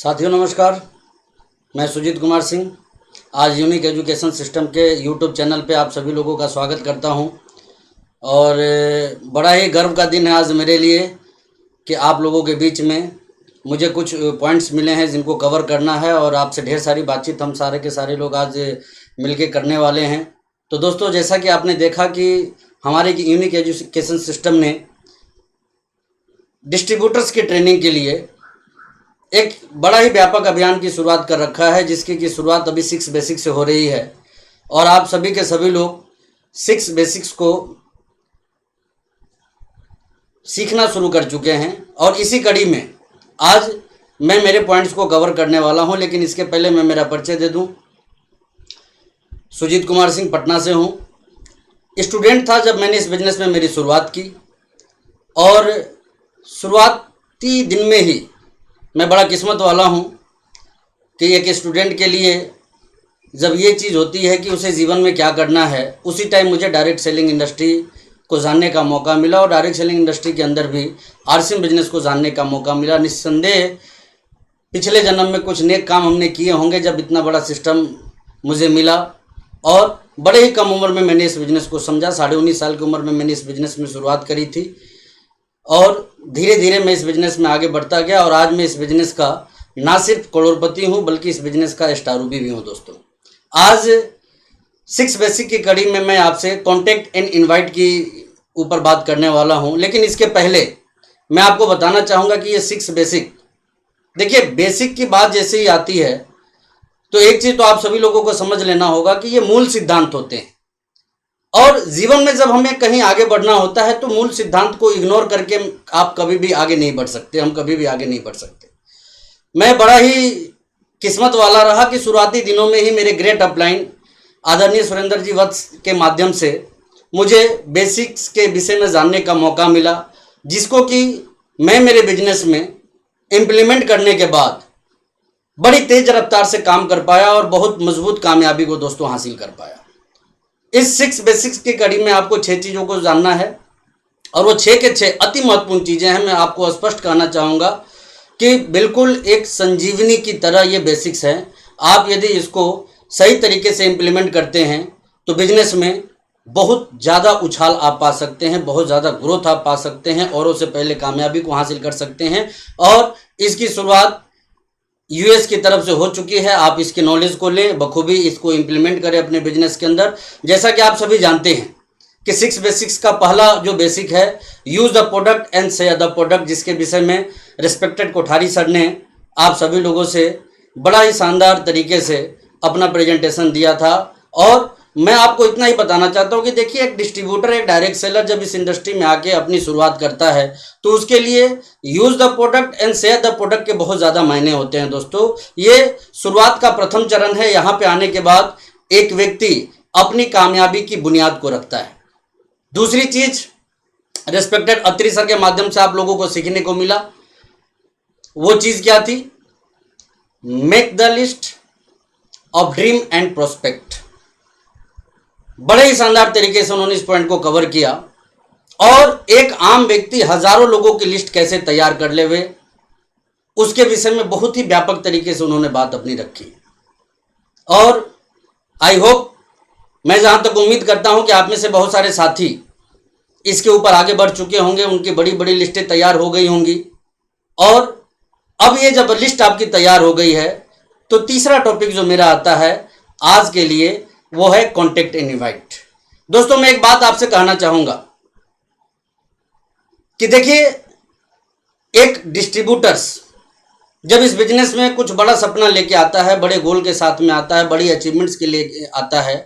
साथियों नमस्कार, मैं सुजीत कुमार सिंह आज यूनिक एजुकेशन सिस्टम के यूट्यूब चैनल पे आप सभी लोगों का स्वागत करता हूं। और बड़ा ही गर्व का दिन है आज मेरे लिए कि आप लोगों के बीच में मुझे कुछ पॉइंट्स मिले हैं जिनको कवर करना है और आपसे ढेर सारी बातचीत हम सारे के सारे लोग आज मिलके करने वाले हैं। तो दोस्तों, जैसा कि आपने देखा कि हमारे यूनिक एजुकेशन सिस्टम ने डिस्ट्रीब्यूटर्स की ट्रेनिंग के लिए एक बड़ा ही व्यापक अभियान की शुरुआत कर रखा है, जिसकी की शुरुआत अभी 6 बेसिक से हो रही है। और आप सभी के सभी लोग 6 बेसिक्स को सीखना शुरू कर चुके हैं। और इसी कड़ी में आज मैं मेरे पॉइंट्स को कवर करने वाला हूं, लेकिन इसके पहले मैं मेरा परिचय दे दूं। सुजीत कुमार सिंह पटना से हूं। स्टूडेंट था जब मैंने इस बिजनेस में मेरी शुरुआत की, और शुरुआती दिन में ही मैं बड़ा किस्मत वाला हूं कि एक स्टूडेंट के लिए जब ये चीज़ होती है कि उसे जीवन में क्या करना है, उसी टाइम मुझे डायरेक्ट सेलिंग इंडस्ट्री को जानने का मौका मिला और डायरेक्ट सेलिंग इंडस्ट्री के अंदर भी आरसीएम बिजनेस को जानने का मौका मिला। निस्संदेह पिछले जन्म में कुछ नेक काम हमने किए होंगे जब इतना बड़ा सिस्टम मुझे मिला। और बड़े ही कम उम्र में मैंने इस बिज़नेस को समझा। 19.5 साल की उम्र में मैंने इस बिज़नेस में शुरुआत करी थी और धीरे धीरे मैं इस बिज़नेस में आगे बढ़ता गया। और आज मैं इस बिज़नेस का ना सिर्फ करोड़पति हूँ बल्कि इस बिज़नेस का स्टार रूबी भी हूँ। दोस्तों, आज 6 बेसिक की कड़ी में मैं आपसे कॉन्टैक्ट एंड इनवाइट की ऊपर बात करने वाला हूँ। लेकिन इसके पहले मैं आपको बताना चाहूँगा कि ये 6 बेसिक, देखिए बेसिक की बात जैसे ही आती है तो एक चीज़ तो आप सभी लोगों को समझ लेना होगा कि ये मूल सिद्धांत होते हैं। और जीवन में जब हमें कहीं आगे बढ़ना होता है तो मूल सिद्धांत को इग्नोर करके आप कभी भी आगे नहीं बढ़ सकते, हम कभी भी आगे नहीं बढ़ सकते। मैं बड़ा ही किस्मत वाला रहा कि शुरुआती दिनों में ही मेरे ग्रेट अपलाइन आदरणीय सुरेंद्र जी वत्स के माध्यम से मुझे बेसिक्स के विषय में जानने का मौका मिला, जिसको कि मैं मेरे बिजनेस में इम्प्लीमेंट करने के बाद बड़ी तेज रफ्तार से काम कर पाया और बहुत मजबूत कामयाबी को दोस्तों हासिल कर पाया। इस 6 बेसिक्स की कड़ी में आपको 6 चीज़ों को जानना है और वो 6 के 6 अति महत्वपूर्ण चीज़ें हैं। मैं आपको स्पष्ट कहना चाहूँगा कि बिल्कुल एक संजीवनी की तरह ये बेसिक्स हैं। आप यदि इसको सही तरीके से इम्प्लीमेंट करते हैं तो बिजनेस में बहुत ज़्यादा उछाल आप पा सकते हैं, बहुत ज़्यादा ग्रोथ आप पा सकते हैं, औरों से पहले कामयाबी को हासिल कर सकते हैं। और इसकी शुरुआत यूएस की तरफ से हो चुकी है। आप इसके नॉलेज को लें, बखूबी इसको इम्प्लीमेंट करें अपने बिजनेस के अंदर। जैसा कि आप सभी जानते हैं कि 6 बेसिक्स का पहला जो बेसिक है, use the product and share the product, जिसके विषय में रिस्पेक्टेड कोठारी सर ने आप सभी लोगों से बड़ा ही शानदार तरीके से अपना प्रेजेंटेशन दिया था। और मैं आपको इतना ही बताना चाहता हूँ कि देखिए, एक डिस्ट्रीब्यूटर, एक डायरेक्ट सेलर जब इस इंडस्ट्री में आके अपनी शुरुआत करता है तो उसके लिए use the product and share the product के बहुत ज़्यादा मायने होते हैं। दोस्तों, ये शुरुआत का प्रथम चरण है। यहाँ पे आने के बाद एक व्यक्ति अपनी कामयाबी की बुनियाद को रखता है। दूसरी चीज रिस्पेक्टेड अत्री सर के माध्यम से आप लोगों को सीखने को मिला, वो चीज क्या थी? Make the list of dream and prospect. बड़े ही शानदार तरीके से उन्होंने इस पॉइंट को कवर किया। और एक आम व्यक्ति हजारों लोगों की लिस्ट कैसे तैयार कर ले वे, उसके विषय में बहुत ही व्यापक तरीके से उन्होंने बात अपनी रखी। और आई होप, मैं जहां तक उम्मीद करता हूं कि आप में से बहुत सारे साथी इसके ऊपर आगे बढ़ चुके होंगे, उनकी बड़ी बड़ी लिस्टें तैयार हो गई होंगी। और अब ये जब लिस्ट आपकी तैयार हो गई है तो तीसरा टॉपिक जो मेरा आता है आज के लिए वो है कॉन्टैक्ट एंड इनवाइट। दोस्तों, मैं एक बात आपसे कहना चाहूंगा कि देखिए, एक डिस्ट्रीब्यूटर्स जब इस बिजनेस में कुछ बड़ा सपना लेके आता है, बड़े गोल के साथ में आता है, बड़ी अचीवमेंट्स के लिए आता है,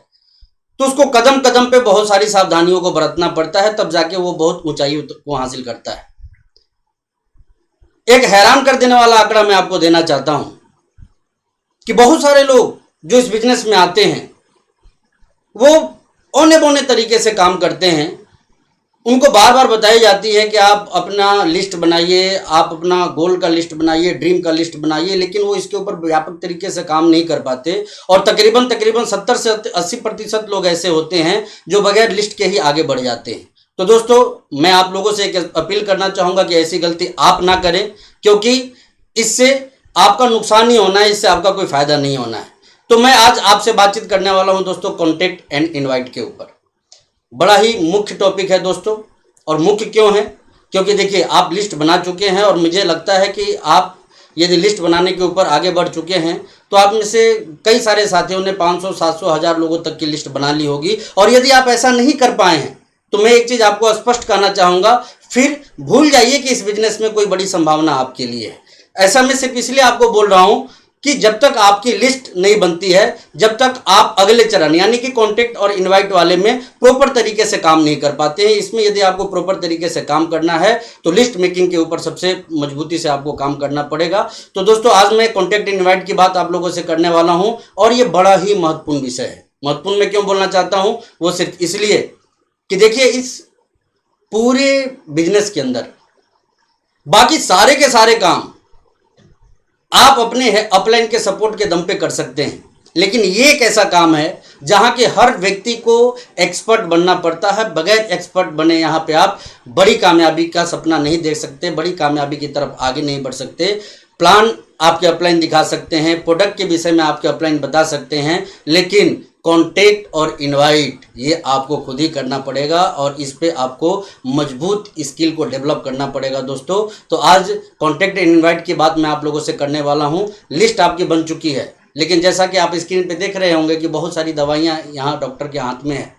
तो उसको कदम कदम पे बहुत सारी सावधानियों को बरतना पड़ता है, तब जाके वो बहुत ऊंचाई को हासिल करता है। एक हैरान कर देने वाला आंकड़ा मैं आपको देना चाहता हूं कि बहुत सारे लोग जो इस बिजनेस में आते हैं वो औने बौने तरीके से काम करते हैं। उनको बार बार बताई जाती है कि आप अपना लिस्ट बनाइए, आप अपना गोल का लिस्ट बनाइए, ड्रीम का लिस्ट बनाइए, लेकिन वो इसके ऊपर व्यापक तरीके से काम नहीं कर पाते। और तकरीबन 70 से 80% लोग ऐसे होते हैं जो बगैर लिस्ट के ही आगे बढ़ जाते हैं। तो दोस्तों, मैं आप लोगों से एक अपील करना चाहूँगा कि ऐसी गलती आप ना करें, क्योंकि इससे आपका नुकसान ही होना है, इससे आपका कोई फायदा नहीं होना है। तो मैं आज आपसे बातचीत करने वाला हूं दोस्तों कॉन्टैक्ट एंड इनवाइट के ऊपर। बड़ा ही मुख्य टॉपिक है दोस्तों। और मुख्य क्यों है? क्योंकि देखिए, आप लिस्ट बना चुके हैं और मुझे लगता है कि आप यदि लिस्ट बनाने के ऊपर आगे बढ़ चुके हैं तो आप में से कई सारे साथियों ने 500, 700, 1000 लोगों तक की लिस्ट बना ली होगी। और यदि आप ऐसा नहीं कर पाए हैं तो मैं एक चीज़ आपको स्पष्ट कहना चाहूँगा, फिर भूल जाइए कि इस बिजनेस में कोई बड़ी संभावना आपके लिए है। ऐसा मैं सिर्फ इसलिए आपको बोल रहा हूँ कि जब तक आपकी लिस्ट नहीं बनती है, जब तक आप अगले चरण यानी कि कॉन्टैक्ट और इनवाइट वाले में प्रॉपर तरीके से काम नहीं कर पाते हैं। इसमें यदि आपको प्रॉपर तरीके से काम करना है तो लिस्ट मेकिंग के ऊपर सबसे मजबूती से आपको काम करना पड़ेगा। तो दोस्तों, आज मैं कॉन्टैक्ट इनवाइट की बात आप लोगों से करने वाला हूं और ये बड़ा ही महत्वपूर्ण विषय है। महत्वपूर्ण मैं क्यों बोलना चाहता हूं, वो सिर्फ इसलिए कि देखिए, इस पूरे बिजनेस के अंदर बाकी सारे के सारे काम आप अपने अपलाइन के सपोर्ट के दम पे कर सकते हैं, लेकिन ये एक ऐसा काम है जहां के हर व्यक्ति को एक्सपर्ट बनना पड़ता है। बगैर एक्सपर्ट बने यहां पे आप बड़ी कामयाबी का सपना नहीं देख सकते, बड़ी कामयाबी की तरफ आगे नहीं बढ़ सकते। प्लान आपके अपलाइन दिखा सकते हैं, प्रोडक्ट के विषय में आपके अपलाइन बता सकते हैं, लेकिन कॉन्टैक्ट और इनवाइट ये आपको खुद ही करना पड़ेगा और इस पे आपको मजबूत स्किल को डेवलप करना पड़ेगा दोस्तों। तो आज कॉन्टैक्ट एंड इनवाइट की बात मैं आप लोगों से करने वाला हूं। लिस्ट आपकी बन चुकी है, लेकिन जैसा कि आप स्क्रीन पे देख रहे होंगे कि बहुत सारी दवाइयां यहाँ डॉक्टर के हाथ में है।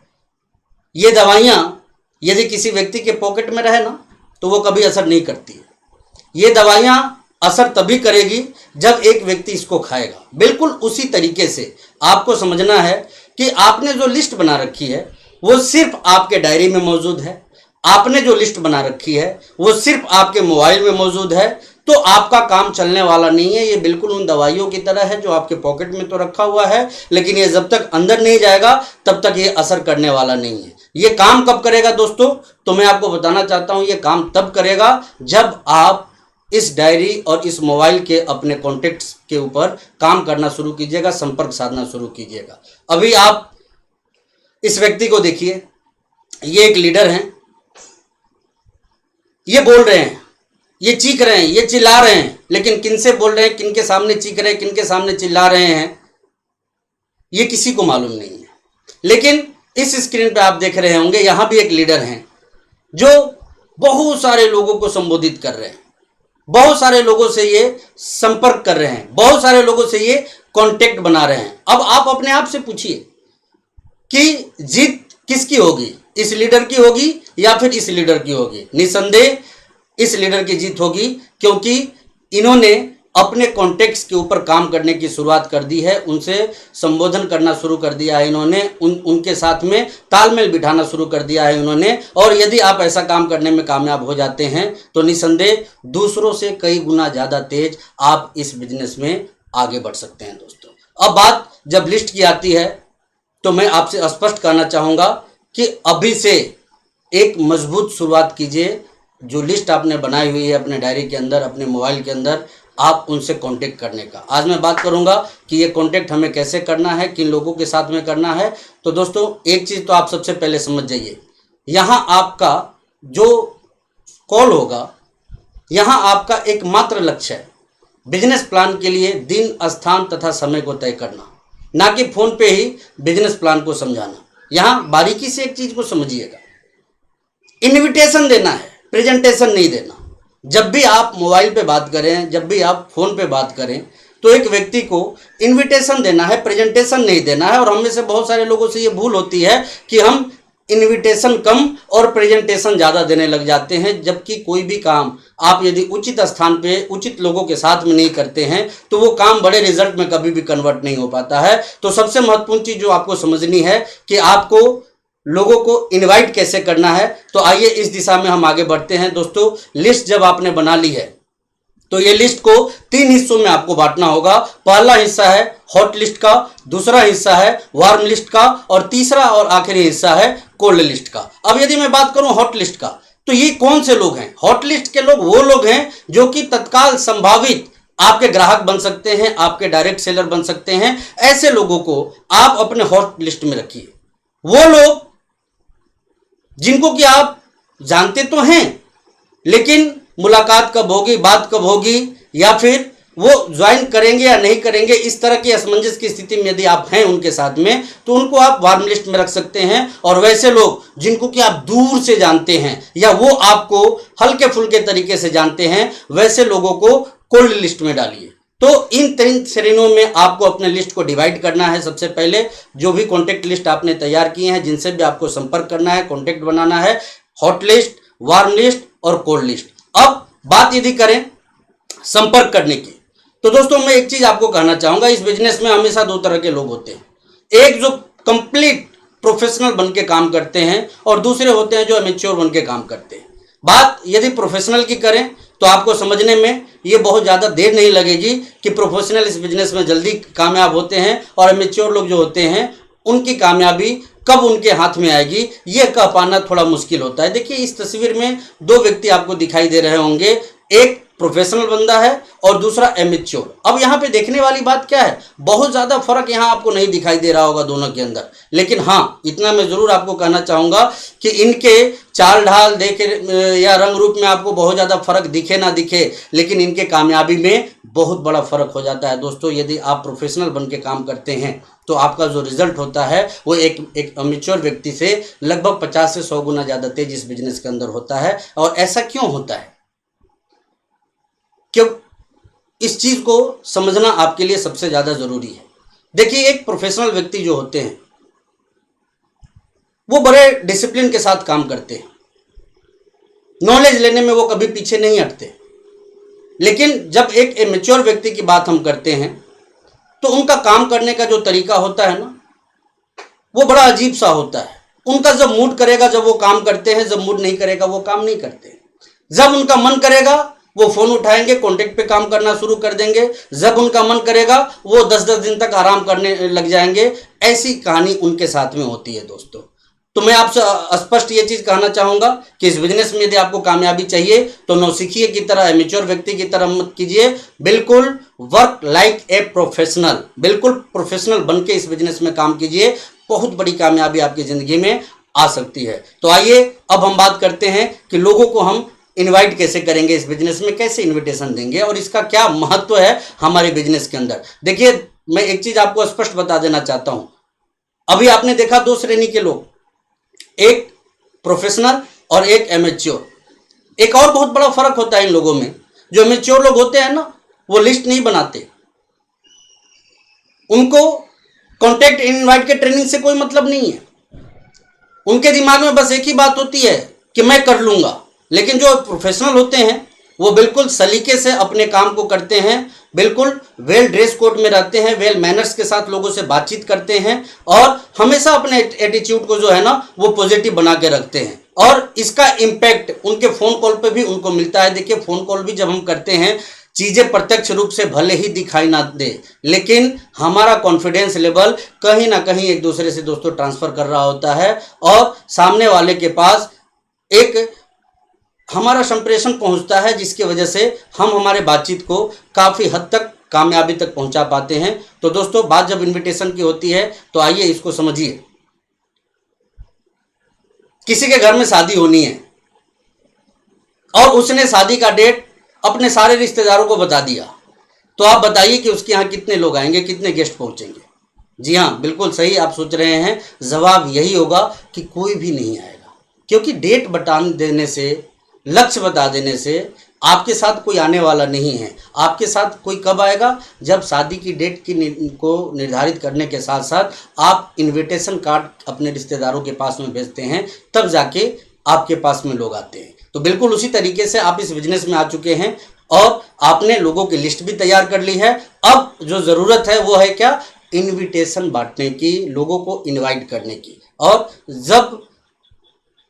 ये दवाइयां यदि किसी व्यक्ति के पॉकेट में रहे ना तो वो कभी असर नहीं करती है। ये दवाइयां असर तभी करेगी जब एक व्यक्ति इसको खाएगा। बिल्कुल उसी तरीके से आपको समझना है कि आपने जो लिस्ट बना रखी है वो सिर्फ आपके डायरी में मौजूद है, आपने जो लिस्ट बना रखी है वो सिर्फ आपके मोबाइल में मौजूद है, तो आपका काम चलने वाला नहीं है। ये बिल्कुल उन दवाइयों की तरह है जो आपके पॉकेट में तो रखा हुआ है, लेकिन ये जब तक अंदर नहीं जाएगा तब तक ये असर करने वाला नहीं है। ये काम कब करेगा दोस्तों? तो मैं आपको बताना चाहता हूं, ये काम तब करेगा जब आप इस डायरी और इस मोबाइल के अपने कॉन्टेक्ट्स के ऊपर काम करना शुरू कीजिएगा, संपर्क साधना शुरू कीजिएगा। अभी आप इस व्यक्ति को देखिए, ये एक लीडर हैं, ये बोल रहे हैं, ये चीख रहे हैं, ये चिल्ला रहे हैं, लेकिन किनसे बोल रहे हैं, किनके सामने चीख रहे हैं, किनके सामने चिल्ला रहे हैं, ये किसी को मालूम नहीं है। लेकिन इस स्क्रीन पे आप देख रहे होंगे, यहां भी एक लीडर हैं जो बहुत सारे लोगों को संबोधित कर रहे हैं, बहुत सारे लोगों से ये संपर्क कर रहे हैं, बहुत सारे लोगों से ये कांटेक्ट बना रहे हैं। अब आप अपने आप से पूछिए कि जीत किसकी होगी, इस लीडर की होगी या फिर इस लीडर की होगी? निसंदेह इस लीडर की जीत होगी, क्योंकि इन्होंने अपने कॉन्टेक्ट्स के ऊपर काम करने की शुरुआत कर दी है, उनसे संबोधन करना शुरू कर दिया है इन्होंने, उनके साथ में तालमेल बिठाना शुरू कर दिया है इन्होंने। और यदि आप ऐसा काम करने में कामयाब हो जाते हैं तो निसंदेह दूसरों से कई गुना ज़्यादा तेज आप इस बिजनेस में आगे बढ़ सकते हैं दोस्तों। अब बात जब लिस्ट की आती है तो मैं आपसे स्पष्ट कहना चाहूँगा कि अभी से एक मजबूत शुरुआत कीजिए। जो लिस्ट आपने बनाई हुई है अपने डायरी के अंदर, अपने मोबाइल के अंदर, आप उनसे कांटेक्ट करने का। आज मैं बात करूंगा कि ये कांटेक्ट हमें कैसे करना है, किन लोगों के साथ में करना है। तो दोस्तों, एक चीज़ तो आप सबसे पहले समझ जाइए, यहाँ आपका जो कॉल होगा, यहाँ आपका एकमात्र लक्ष्य है बिजनेस प्लान के लिए दिन, स्थान तथा समय को तय करना, ना कि फ़ोन पे ही बिजनेस प्लान को समझाना। यहाँ बारीकी से एक चीज़ को समझिएगा, इन्विटेशन देना है, प्रेजेंटेशन नहीं देना। जब भी आप मोबाइल पे बात करें, जब भी आप फ़ोन पे बात करें, तो एक व्यक्ति को इनविटेशन देना है, प्रेजेंटेशन नहीं देना है। और हम में से बहुत सारे लोगों से ये भूल होती है कि हम इनविटेशन कम और प्रेजेंटेशन ज़्यादा देने लग जाते हैं, जबकि कोई भी काम आप यदि उचित स्थान पे उचित लोगों के साथ में नहीं करते हैं तो वो काम बड़े रिजल्ट में कभी भी कन्वर्ट नहीं हो पाता है। तो सबसे महत्वपूर्ण चीज़ जो आपको समझनी है कि आपको लोगों को इनवाइट कैसे करना है। तो आइए इस दिशा में हम आगे बढ़ते हैं दोस्तों। लिस्ट जब आपने बना ली है तो ये लिस्ट को 3 हिस्सों में आपको बांटना होगा। पहला हिस्सा है हॉट लिस्ट का, दूसरा हिस्सा है वार्म लिस्ट का, और तीसरा और आखिरी हिस्सा है कोल्ड लिस्ट का। अब यदि मैं बात करूं हॉट लिस्ट का, तो ये कौन से लोग हैं? हॉट लिस्ट के लोग वो लोग हैं जो कि तत्काल संभावित आपके ग्राहक बन सकते हैं, आपके डायरेक्ट सेलर बन सकते हैं। ऐसे लोगों को आप अपने हॉट लिस्ट में रखिए। वो लोग जिनको कि आप जानते तो हैं, लेकिन मुलाकात कब होगी, बात कब होगी, या फिर वो ज्वाइन करेंगे या नहीं करेंगे, इस तरह की असमंजस की स्थिति में यदि आप हैं उनके साथ में, तो उनको आप वार्म लिस्ट में रख सकते हैं। और वैसे लोग जिनको कि आप दूर से जानते हैं या वो आपको हल्के फुल्के तरीके से जानते हैं, वैसे लोगों को कोल्ड लिस्ट में डालिए। तो इन 3 श्रेणियों में आपको अपने लिस्ट को डिवाइड करना है। सबसे पहले जो भी कॉन्टैक्ट लिस्ट आपने तैयार किए हैं, जिनसे भी आपको संपर्क करना है, कॉन्टैक्ट बनाना है, हॉट लिस्ट, वार्म लिस्ट और कोल्ड लिस्ट। अब बात यदि करें संपर्क करने की, तो दोस्तों मैं एक चीज आपको कहना चाहूंगा, इस बिजनेस में हमेशा 2 तरह के लोग होते हैं। एक जो कंप्लीट प्रोफेशनल बन के काम करते हैं और दूसरे होते हैं जो अमेच्योर बन के काम करते हैं। बात यदि प्रोफेशनल की करें तो आपको समझने में ये बहुत ज़्यादा देर नहीं लगेगी कि प्रोफेशनल इस बिजनेस में जल्दी कामयाब होते हैं और अमेच्योर लोग जो होते हैं उनकी कामयाबी कब उनके हाथ में आएगी ये कह पाना थोड़ा मुश्किल होता है। देखिए इस तस्वीर में 2 व्यक्ति आपको दिखाई दे रहे होंगे, एक प्रोफेशनल बंदा है और दूसरा एमेच्योर। अब यहाँ पे देखने वाली बात क्या है, बहुत ज़्यादा फर्क यहाँ आपको नहीं दिखाई दे रहा होगा दोनों के अंदर, लेकिन हाँ इतना मैं ज़रूर आपको कहना चाहूँगा कि इनके चाल ढाल देखे या रंग रूप में आपको बहुत ज़्यादा फर्क दिखे ना दिखे, लेकिन इनके कामयाबी में बहुत बड़ा फर्क हो जाता है। दोस्तों यदि आप प्रोफेशनल बन के काम करते हैं तो आपका जो रिजल्ट होता है वो एक अमेच्योर व्यक्ति से लगभग 50 से 100 गुना ज़्यादा तेज इस बिजनेस के अंदर होता है। और ऐसा क्यों होता है, क्यों, इस चीज को समझना आपके लिए सबसे ज्यादा जरूरी है। देखिए एक प्रोफेशनल व्यक्ति जो होते हैं वो बड़े डिसिप्लिन के साथ काम करते हैं, नॉलेज लेने में वो कभी पीछे नहीं हटते। लेकिन जब एक मैच्योर व्यक्ति की बात हम करते हैं तो उनका काम करने का जो तरीका होता है ना वो बड़ा अजीब सा होता है। उनका जब मूड करेगा जब वो काम करते हैं, जब मूड नहीं करेगा वो काम नहीं करते। जब उनका मन करेगा वो फोन उठाएंगे, कॉन्टेक्ट पे काम करना शुरू कर देंगे, जब उनका मन करेगा वो 10-10 दिन तक आराम करने लग जाएंगे। ऐसी कहानी उनके साथ में होती है दोस्तों। तो मैं आपसे स्पष्ट ये चीज कहना चाहूंगा कि इस बिजनेस में यदि आपको कामयाबी चाहिए तो नौसिखिए की तरह, मैच्योर व्यक्ति की तरह मत कीजिए, बिल्कुल वर्क लाइक ए प्रोफेशनल, बिल्कुल प्रोफेशनल बन के इस बिजनेस में काम कीजिए। बहुत बड़ी कामयाबी आपकी जिंदगी में आ सकती है। तो आइए अब हम बात करते हैं कि लोगों को हम इनवाइट कैसे करेंगे, इस बिजनेस में कैसे इनविटेशन देंगे और इसका क्या महत्व है हमारे बिजनेस के अंदर। देखिए मैं एक चीज आपको स्पष्ट बता देना चाहता हूं, अभी आपने देखा 2 श्रेणी के लोग, एक प्रोफेशनल और एक एमेच्योर। एक और बहुत बड़ा फर्क होता है इन लोगों में, जो एमेच्योर लोग होते हैं ना वो लिस्ट नहीं बनाते, उनको कॉन्टैक्ट इनवाइट के ट्रेनिंग से कोई मतलब नहीं है। उनके दिमाग में बस एक ही बात होती है कि मैं कर लूंगा। लेकिन जो प्रोफेशनल होते हैं वो बिल्कुल सलीके से अपने काम को करते हैं, बिल्कुल वेल ड्रेस कोड में रहते हैं, वेल मैनर्स के साथ लोगों से बातचीत करते हैं और हमेशा अपने एटीट्यूड को जो है ना वो पॉजिटिव बना के रखते हैं। और इसका इम्पैक्ट उनके फोन कॉल पे भी उनको मिलता है। देखिए फोन कॉल भी जब हम करते हैं, चीजें प्रत्यक्ष रूप से भले ही दिखाई ना दे, लेकिन हमारा कॉन्फिडेंस लेवल कहीं ना कहीं एक दूसरे से दोस्तों ट्रांसफर कर रहा होता है और सामने वाले के पास एक हमारा संप्रेषण पहुंचता है, जिसकी वजह से हम हमारे बातचीत को काफ़ी हद तक कामयाबी तक पहुंचा पाते हैं। तो दोस्तों बात जब इनविटेशन की होती है तो आइए इसको समझिए। किसी के घर में शादी होनी है और उसने शादी का डेट अपने सारे रिश्तेदारों को बता दिया, तो आप बताइए कि उसके यहाँ कितने लोग आएंगे, कितने गेस्ट पहुंचेंगे। जी हाँ बिल्कुल सही आप सोच रहे हैं, जवाब यही होगा कि कोई भी नहीं आएगा। क्योंकि डेट बता देने से, लक्ष्य बता देने से आपके साथ कोई आने वाला नहीं है। आपके साथ कोई कब आएगा, जब शादी की डेट को निर्धारित करने के साथ साथ आप इनविटेशन कार्ड अपने रिश्तेदारों के पास में भेजते हैं, तब जाके आपके पास में लोग आते हैं। तो बिल्कुल उसी तरीके से आप इस बिजनेस में आ चुके हैं और आपने लोगों की लिस्ट भी तैयार कर ली है। अब जो ज़रूरत है वो है क्या, इनविटेशन बांटने की, लोगों को इनवाइट करने की। और जब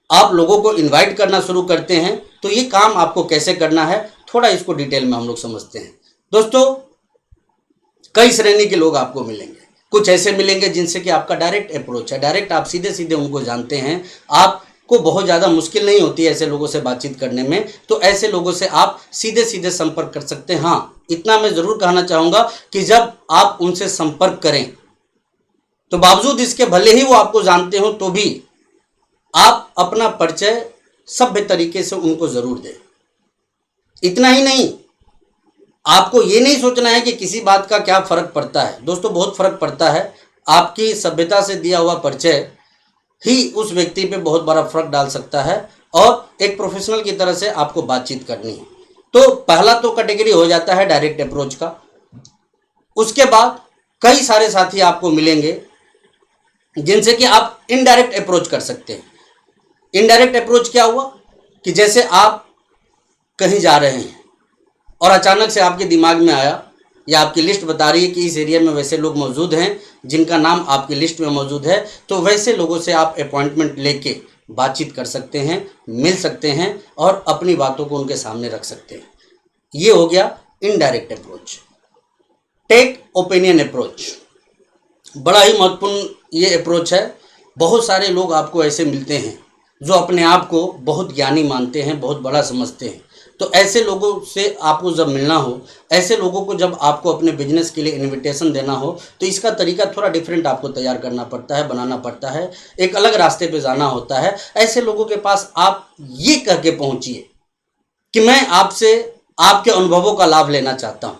आप लोगों को इनवाइट करना शुरू करते हैं तो ये काम आपको कैसे करना है, थोड़ा इसको डिटेल में हम लोग समझते हैं। दोस्तों कई श्रेणी के लोग आपको मिलेंगे। कुछ ऐसे मिलेंगे जिनसे कि आपका डायरेक्ट अप्रोच है, डायरेक्ट आप सीधे सीधे उनको जानते हैं, आपको बहुत ज़्यादा मुश्किल नहीं होती है ऐसे लोगों से बातचीत करने में। तो ऐसे लोगों से आप सीधे सीधे संपर्क कर सकते हैं। हाँ इतना मैं ज़रूर कहना चाहूँगा कि जब आप उनसे संपर्क करें तो बावजूद इसके भले ही वो आपको जानते हो तो भी आप अपना परिचय सभ्य तरीके से उनको जरूर दें। इतना ही नहीं, आपको ये नहीं सोचना है कि किसी बात का क्या फ़र्क पड़ता है। दोस्तों बहुत फ़र्क पड़ता है। आपकी सभ्यता से दिया हुआ परिचय ही उस व्यक्ति पे बहुत बड़ा फ़र्क डाल सकता है और एक प्रोफेशनल की तरह से आपको बातचीत करनी है। तो पहला तो कैटेगरी हो जाता है डायरेक्ट अप्रोच का। उसके बाद कई सारे साथी आपको मिलेंगे जिनसे कि आप इनडायरेक्ट अप्रोच कर सकते हैं। इनडायरेक्ट अप्रोच क्या हुआ कि जैसे आप कहीं जा रहे हैं और अचानक से आपके दिमाग में आया या आपकी लिस्ट बता रही है कि इस एरिया में वैसे लोग मौजूद हैं जिनका नाम आपकी लिस्ट में मौजूद है, तो वैसे लोगों से आप अपॉइंटमेंट लेके बातचीत कर सकते हैं, मिल सकते हैं और अपनी बातों को उनके सामने रख सकते हैं। ये हो गया indirect approach. Take opinion approach बड़ा ही महत्वपूर्ण ये अप्रोच है। बहुत सारे लोग आपको ऐसे मिलते हैं जो अपने आप को बहुत ज्ञानी मानते हैं, बहुत बड़ा समझते हैं। तो ऐसे लोगों से आपको जब मिलना हो, ऐसे लोगों को जब आपको अपने बिजनेस के लिए इनविटेशन देना हो, तो इसका तरीका थोड़ा डिफरेंट आपको तैयार करना पड़ता है, बनाना पड़ता है, एक अलग रास्ते पे जाना होता है। ऐसे लोगों के पास आप ये कह के पहुँचिए कि मैं आपसे आपके अनुभवों का लाभ लेना चाहता हूँ।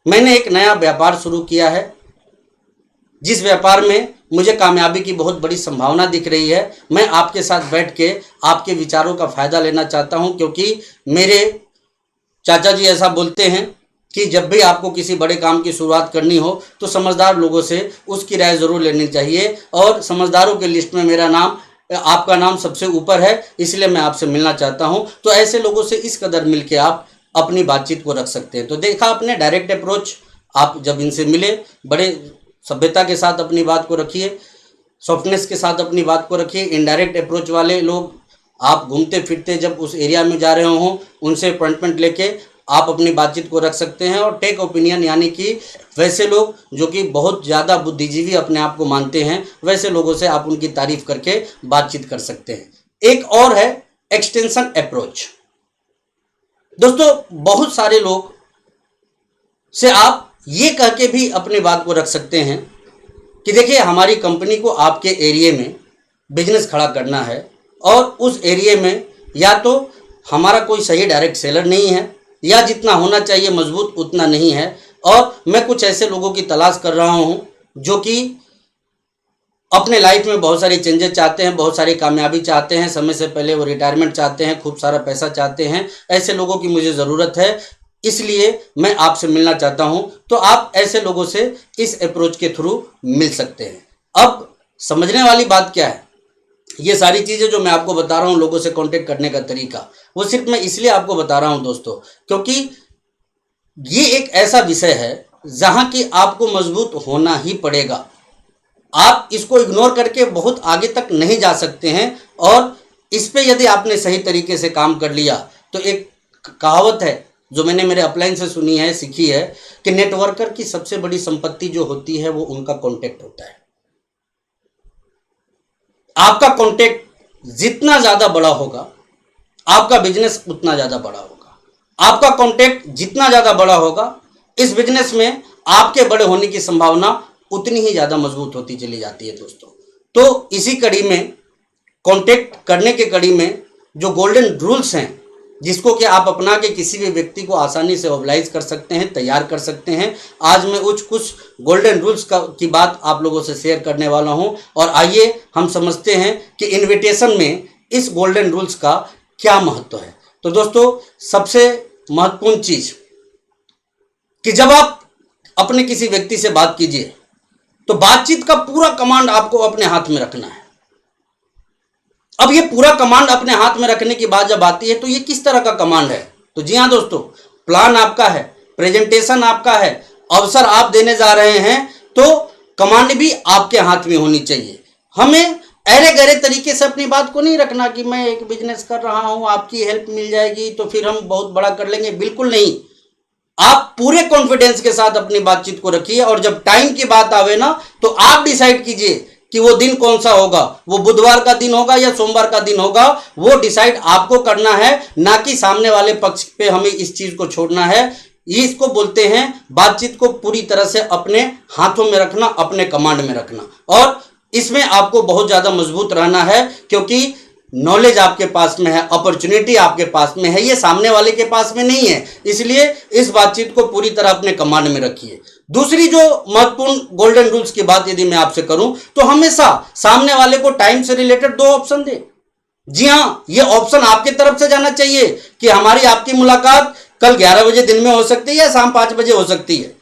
मैंने एक नया व्यापार शुरू किया है जिस व्यापार में मुझे कामयाबी की बहुत बड़ी संभावना दिख रही है। मैं आपके साथ बैठ के आपके विचारों का फ़ायदा लेना चाहता हूं, क्योंकि मेरे चाचा जी ऐसा बोलते हैं कि जब भी आपको किसी बड़े काम की शुरुआत करनी हो तो समझदार लोगों से उसकी राय ज़रूर लेनी चाहिए, और समझदारों के लिस्ट में मेरा नाम, आपका नाम सबसे ऊपर है, इसलिए मैं आपसे मिलना चाहता हूँ। तो ऐसे लोगों से इस कदर मिल के आप अपनी बातचीत को रख सकते हैं। तो देखा आपने डायरेक्ट अप्रोच, आप जब इनसे मिले बड़े सभ्यता के साथ अपनी बात को रखिए, सॉफ्टनेस के साथ अपनी बात को रखिए। इनडायरेक्ट अप्रोच वाले लोग, आप घूमते फिरते जब उस एरिया में जा रहे हों, उनसे अपॉइंटमेंट लेके आप अपनी बातचीत को रख सकते हैं। और टेक ओपिनियन यानी कि वैसे लोग जो कि बहुत ज़्यादा बुद्धिजीवी अपने आप को मानते हैं, वैसे लोगों से आप उनकी तारीफ करके बातचीत कर सकते हैं। एक और है एक्सटेंशन अप्रोच। दोस्तों बहुत सारे लोग से आप ये कह के भी अपनी बात को रख सकते हैं कि देखिए हमारी कंपनी को आपके एरिया में बिजनेस खड़ा करना है, और उस एरिया में या तो हमारा कोई सही डायरेक्ट सेलर नहीं है, या जितना होना चाहिए मजबूत उतना नहीं है, और मैं कुछ ऐसे लोगों की तलाश कर रहा हूँ जो कि अपने लाइफ में बहुत सारी चेंजेस चाहते हैं, बहुत सारी कामयाबी चाहते हैं, समय से पहले वो रिटायरमेंट चाहते हैं, खूब सारा पैसा चाहते हैं। ऐसे लोगों की मुझे ज़रूरत है, इसलिए मैं आपसे मिलना चाहता हूं। तो आप ऐसे लोगों से इस अप्रोच के थ्रू मिल सकते हैं। अब समझने वाली बात क्या है, ये सारी चीज़ें जो मैं आपको बता रहा हूं, लोगों से कांटेक्ट करने का तरीका, वो सिर्फ मैं इसलिए आपको बता रहा हूं दोस्तों, क्योंकि ये एक ऐसा विषय है जहां कि आपको मजबूत होना ही पड़ेगा। आप इसको इग्नोर करके बहुत आगे तक नहीं जा सकते हैं, और इस पे यदि आपने सही तरीके से काम कर लिया तो एक कहावत है जो मैंने मेरे अपलाइन से सुनी है, सीखी है, कि नेटवर्कर की सबसे बड़ी संपत्ति जो होती है वो उनका कांटेक्ट होता है। आपका कांटेक्ट जितना ज़्यादा बड़ा होगा, आपका बिजनेस उतना ज़्यादा बड़ा होगा। आपका कांटेक्ट जितना ज़्यादा बड़ा होगा, इस बिजनेस में आपके बड़े होने की संभावना उतनी ही ज़्यादा मजबूत होती चली जाती है दोस्तों। तो इसी कड़ी में, कांटेक्ट करने के कड़ी में जो गोल्डन रूल्स हैं, जिसको कि आप अपना के किसी भी व्यक्ति को आसानी से मोबिलाइज कर सकते हैं, तैयार कर सकते हैं, आज मैं कुछ गोल्डन रूल्स की बात आप लोगों से शेयर करने वाला हूं। और आइए हम समझते हैं कि इनविटेशन में इस गोल्डन रूल्स का क्या महत्व है। तो दोस्तों सबसे महत्वपूर्ण चीज कि जब आप अपने किसी व्यक्ति से बात कीजिए तो बातचीत का पूरा कमांड आपको अपने हाथ में रखना है। अब ये पूरा कमांड अपने हाथ में रखने की बात जब आती है तो ये किस तरह का कमांड है, तो जी हाँ दोस्तों, प्लान आपका है, प्रेजेंटेशन आपका है, अवसर आप देने जा रहे हैं, तो कमांड भी आपके हाथ में होनी चाहिए। हमें अरे गहरे तरीके से अपनी बात को नहीं रखना कि मैं एक बिजनेस कर रहा हूं, आपकी हेल्प मिल जाएगी तो फिर हम बहुत बड़ा कर लेंगे, बिल्कुल नहीं। आप पूरे कॉन्फिडेंस के साथ अपनी बातचीत को रखिए, और जब टाइम की बात आवे ना तो आप डिसाइड कीजिए कि वो दिन कौन सा होगा, वो बुधवार का दिन होगा या सोमवार का दिन होगा, वो डिसाइड आपको करना है, ना कि सामने वाले पक्ष पे हमें इस चीज को छोड़ना है। ये इसको बोलते हैं बातचीत को पूरी तरह से अपने हाथों में रखना, अपने कमांड में रखना। और इसमें आपको बहुत ज्यादा मजबूत रहना है, क्योंकि नॉलेज आपके पास में है, अपॉर्चुनिटी आपके पास में है, ये सामने वाले के पास में नहीं है। इसलिए इस बातचीत को पूरी तरह अपने कमांड में रखिए। दूसरी जो महत्वपूर्ण गोल्डन रूल्स की बात यदि मैं आपसे करूं तो हमेशा सामने वाले को टाइम से रिलेटेड 2 ऑप्शन दें। जी हाँ, ये ऑप्शन आपकी तरफ से जाना चाहिए कि हमारी आपकी मुलाकात कल 11 बजे दिन में हो सकती है या शाम 5 बजे हो सकती है।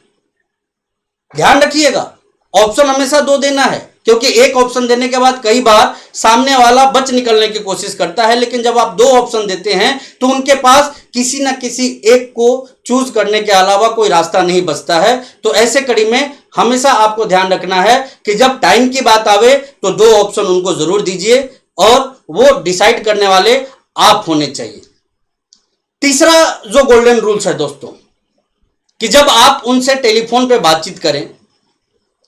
ध्यान रखिएगा, ऑप्शन हमेशा 2 देना है, क्योंकि एक ऑप्शन देने के बाद कई बार सामने वाला बच निकलने की कोशिश करता है, लेकिन जब आप 2 ऑप्शन देते हैं तो उनके पास किसी न किसी एक को चूज करने के अलावा कोई रास्ता नहीं बचता है। तो ऐसे कड़ी में हमेशा आपको ध्यान रखना है कि जब टाइम की बात आवे तो 2 ऑप्शन उनको जरूर दीजिए और वो डिसाइड करने वाले आप होने चाहिए। तीसरा जो गोल्डन रूल्स है दोस्तों, कि जब आप उनसे टेलीफोन पे बातचीत करें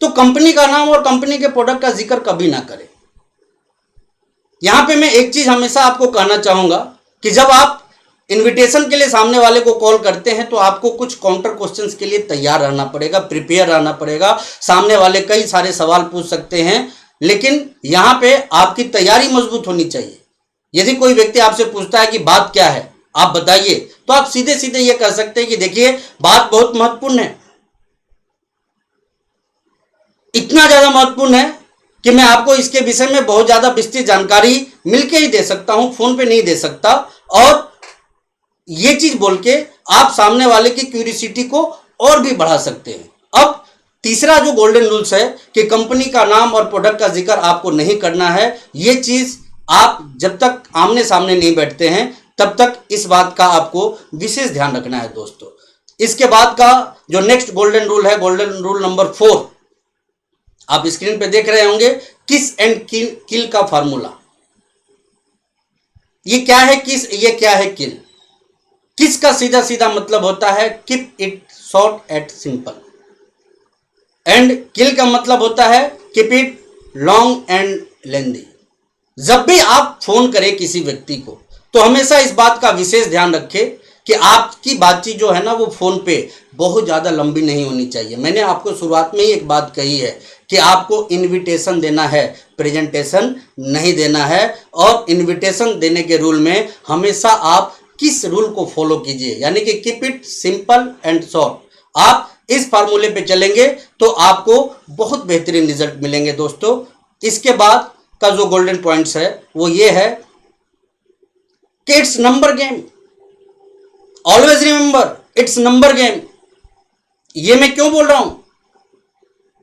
तो कंपनी का नाम और कंपनी के प्रोडक्ट का जिक्र कभी ना करें। यहां पे मैं एक चीज हमेशा आपको कहना चाहूंगा कि जब आप इनविटेशन के लिए सामने वाले को कॉल करते हैं तो आपको कुछ काउंटर क्वेश्चंस के लिए तैयार रहना पड़ेगा, प्रिपेयर रहना पड़ेगा। सामने वाले कई सारे सवाल पूछ सकते हैं, लेकिन यहां पे आपकी तैयारी मजबूत होनी चाहिए। यदि कोई व्यक्ति आपसे पूछता है कि बात क्या है, आप बताइए, तो आप सीधे सीधे ये कह सकते हैं कि देखिए बात बहुत महत्वपूर्ण है, इतना ज्यादा महत्वपूर्ण है कि मैं आपको इसके विषय में बहुत ज्यादा विस्तृत जानकारी मिलके ही दे सकता हूं, फोन पे नहीं दे सकता। और ये चीज बोल के आप सामने वाले की क्यूरियोसिटी को और भी बढ़ा सकते हैं। अब तीसरा जो गोल्डन रूल्स है कि कंपनी का नाम और प्रोडक्ट का जिक्र आपको नहीं करना है। ये चीज आप जब तक आमने सामने नहीं बैठते हैं तब तक इस बात का आपको विशेष ध्यान रखना है दोस्तों। इसके बाद का जो नेक्स्ट गोल्डन रूल है, गोल्डन रूल नंबर 4, आप स्क्रीन पे देख रहे होंगे, किस एंड किल का फार्मूला। ये क्या है किस, ये क्या है किल। किस का सीधा सीधा मतलब होता है keep it short and simple, and kill का मतलब होता है कीप इट लॉन्ग एंड लेंदी। जब भी आप फोन करें किसी व्यक्ति को तो हमेशा इस बात का विशेष ध्यान रखें कि आपकी बातचीत जो है ना वो फोन पे बहुत ज़्यादा लंबी नहीं होनी चाहिए। मैंने आपको शुरुआत में ही एक बात कही है कि आपको इनविटेशन देना है, प्रेजेंटेशन नहीं देना है। और इनविटेशन देने के रूल में हमेशा आप किस रूल को फॉलो कीजिए, यानी कि keep it simple and short. आप इस फार्मूले पे चलेंगे तो आपको बहुत बेहतरीन रिजल्ट मिलेंगे दोस्तों। इसके बाद का जो गोल्डन पॉइंट्स है वो ये है कि it's number game. Always remember it's number game. ये मैं क्यों बोल रहा हूं?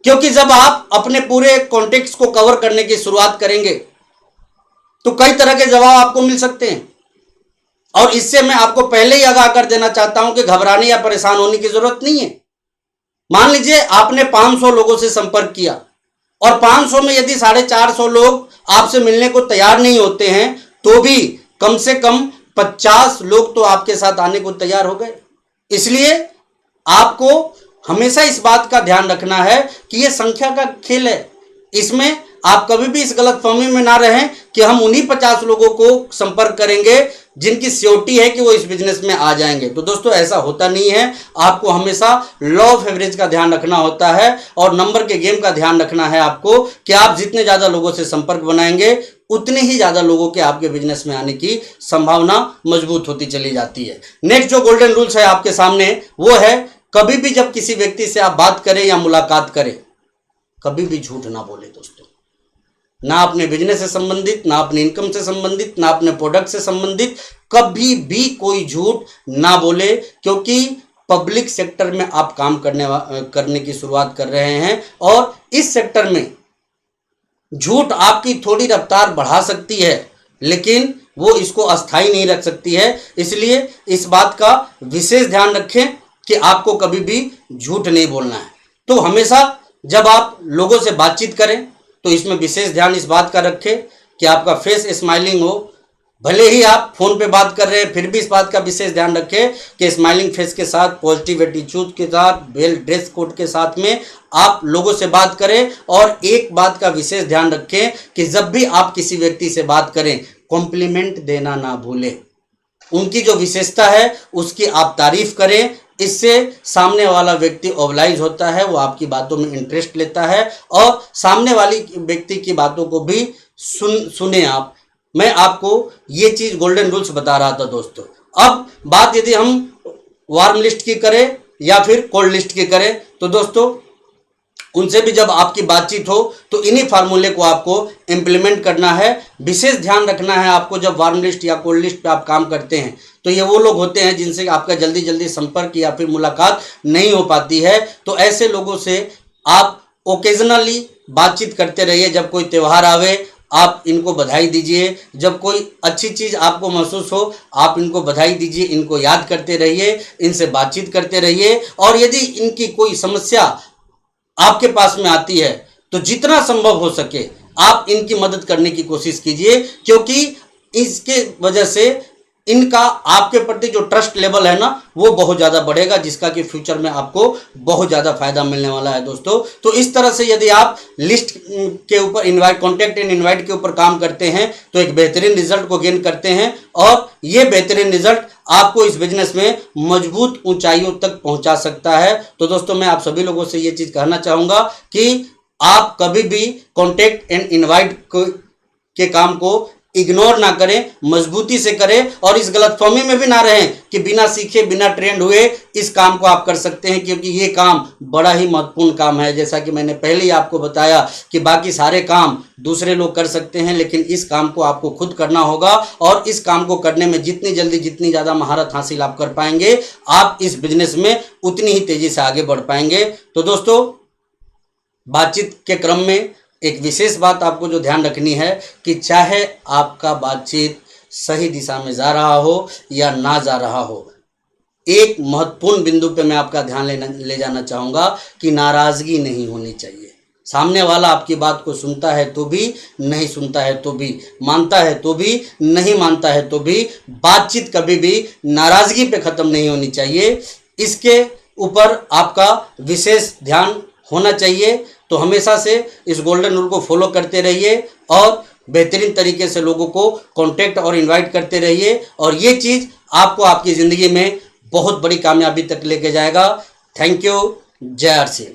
क्योंकि जब आप अपने पूरे कॉन्टेक्स्ट को कवर करने की शुरुआत करेंगे तो कई तरह के जवाब आपको मिल सकते हैं। और इससे मैं आपको पहले ही आगाह कर देना चाहता हूं कि घबराने या परेशान होने की जरूरत नहीं है। मान लीजिए आपने 500 लोगों से संपर्क किया और 500 में यदि 450 लोग आपसे मिलने को तैयार नहीं होते हैं तो भी कम से कम 50 लोग तो आपके साथ आने को तैयार हो गए। इसलिए आपको हमेशा इस बात का ध्यान रखना है कि यह संख्या का खेल है। इसमें आप कभी भी इस गलतफहमी में ना रहें कि हम उन्हीं 50 लोगों को संपर्क करेंगे जिनकी श्योरिटी है कि वो इस बिजनेस में आ जाएंगे। तो दोस्तों ऐसा होता नहीं है। आपको हमेशा लॉ ऑफ एवरेज का ध्यान रखना होता है और नंबर के गेम का ध्यान रखना है आपको कि आप जितने ज़्यादा लोगों से संपर्क बनाएंगे उतने ही ज़्यादा लोगों के आपके बिजनेस में आने की संभावना मजबूत होती चली जाती है। नेक्स्ट जो गोल्डन रूल्स है आपके सामने वो है, कभी भी जब किसी व्यक्ति से आप बात करें या मुलाकात करें कभी भी झूठ ना बोले दोस्तों। ना अपने बिजनेस से संबंधित, ना अपने इनकम से संबंधित, ना अपने प्रोडक्ट से संबंधित कभी भी कोई झूठ ना बोले, क्योंकि पब्लिक सेक्टर में आप काम करने की शुरुआत कर रहे हैं और इस सेक्टर में झूठ आपकी थोड़ी रफ्तार बढ़ा सकती है लेकिन वो इसको अस्थायी नहीं रख सकती है। इसलिए इस बात का विशेष ध्यान रखें कि आपको कभी भी झूठ नहीं बोलना है। तो हमेशा जब आप लोगों से बातचीत करें तो इसमें विशेष ध्यान इस बात का रखें कि आपका फेस स्माइलिंग हो। भले ही आप फोन पे बात कर रहे हैं फिर भी इस बात का विशेष ध्यान रखें कि स्माइलिंग फेस के साथ, पॉजिटिव एटीट्यूड के साथ, वेल ड्रेस कोड के साथ में आप लोगों से बात करें। और एक बात का विशेष ध्यान रखें कि जब भी आप किसी व्यक्ति से बात करें कॉम्प्लीमेंट देना ना भूलें। उनकी जो विशेषता है उसकी आप तारीफ करें। इससे सामने वाला व्यक्ति ओबलाइज होता है, वो आपकी बातों में इंटरेस्ट लेता है और सामने वाली व्यक्ति की बातों को भी सुने आप। मैं आपको ये चीज़ गोल्डन रूल्स बता रहा था दोस्तों। अब बात यदि हम वार्म लिस्ट की करें या फिर कोल्ड लिस्ट की करें, तो दोस्तों उनसे भी जब आपकी बातचीत हो तो इन्हीं फार्मूले को आपको इम्प्लीमेंट करना है। विशेष ध्यान रखना है आपको, जब वार्म लिस्ट या कोल्ड लिस्ट पे आप काम करते हैं तो ये वो लोग होते हैं जिनसे आपका जल्दी जल्दी संपर्क या फिर मुलाकात नहीं हो पाती है। तो ऐसे लोगों से आप ओकेजनली बातचीत करते रहिए। जब कोई त्यौहार आवे आप इनको बधाई दीजिए, जब कोई अच्छी चीज़ आपको महसूस हो आप इनको बधाई दीजिए, इनको याद करते रहिए, इनसे बातचीत करते रहिए। और यदि इनकी कोई समस्या आपके पास में आती है तो जितना संभव हो सके आप इनकी मदद करने की कोशिश कीजिए, क्योंकि इसके वजह से इनका आपके प्रति जो ट्रस्ट लेवल है ना वो बहुत ज़्यादा बढ़ेगा, जिसका कि फ्यूचर में आपको बहुत ज़्यादा फायदा मिलने वाला है दोस्तों। तो इस तरह से यदि आप लिस्ट के ऊपर इनवाइट, कॉन्टैक्ट एंड इनवाइट के ऊपर काम करते हैं तो एक बेहतरीन रिजल्ट को गेन करते हैं, और ये बेहतरीन रिजल्ट आपको इस बिजनेस में मजबूत ऊंचाइयों तक पहुंचा सकता है। तो दोस्तों मैं आप सभी लोगों से ये चीज़ कहना चाहूँगा कि आप कभी भी कॉन्टैक्ट एंड इनवाइट के काम को इग्नोर ना करें, मजबूती से करें, और इस गलतफहमी में भी ना रहें कि बिना सीखे बिना ट्रेंड हुए इस काम को आप कर सकते हैं, क्योंकि ये काम बड़ा ही महत्वपूर्ण काम है। जैसा कि मैंने पहले ही आपको बताया कि बाकी सारे काम दूसरे लोग कर सकते हैं, लेकिन इस काम को आपको खुद करना होगा, और इस काम को करने में जितनी जल्दी जितनी ज़्यादा महारत हासिल आप कर पाएंगे आप इस बिजनेस में उतनी ही तेज़ी से आगे बढ़ पाएंगे। तो दोस्तों बातचीत के क्रम में एक विशेष बात आपको जो ध्यान रखनी है कि चाहे आपका बातचीत सही दिशा में जा रहा हो या ना जा रहा हो, एक महत्वपूर्ण बिंदु पे मैं आपका ध्यान ले जाना चाहूँगा कि नाराज़गी नहीं होनी चाहिए। सामने वाला आपकी बात को सुनता है तो भी, नहीं सुनता है तो भी, मानता है तो भी, नहीं मानता है तो भी, बातचीत कभी भी नाराज़गी पे ख़त्म नहीं होनी चाहिए। इसके ऊपर आपका विशेष ध्यान होना चाहिए। तो हमेशा से इस गोल्डन रूल को फॉलो करते रहिए और बेहतरीन तरीके से लोगों को कांटेक्ट और इनवाइट करते रहिए, और ये चीज़ आपको आपकी ज़िंदगी में बहुत बड़ी कामयाबी तक लेके जाएगा। Thank you. जय आर सी।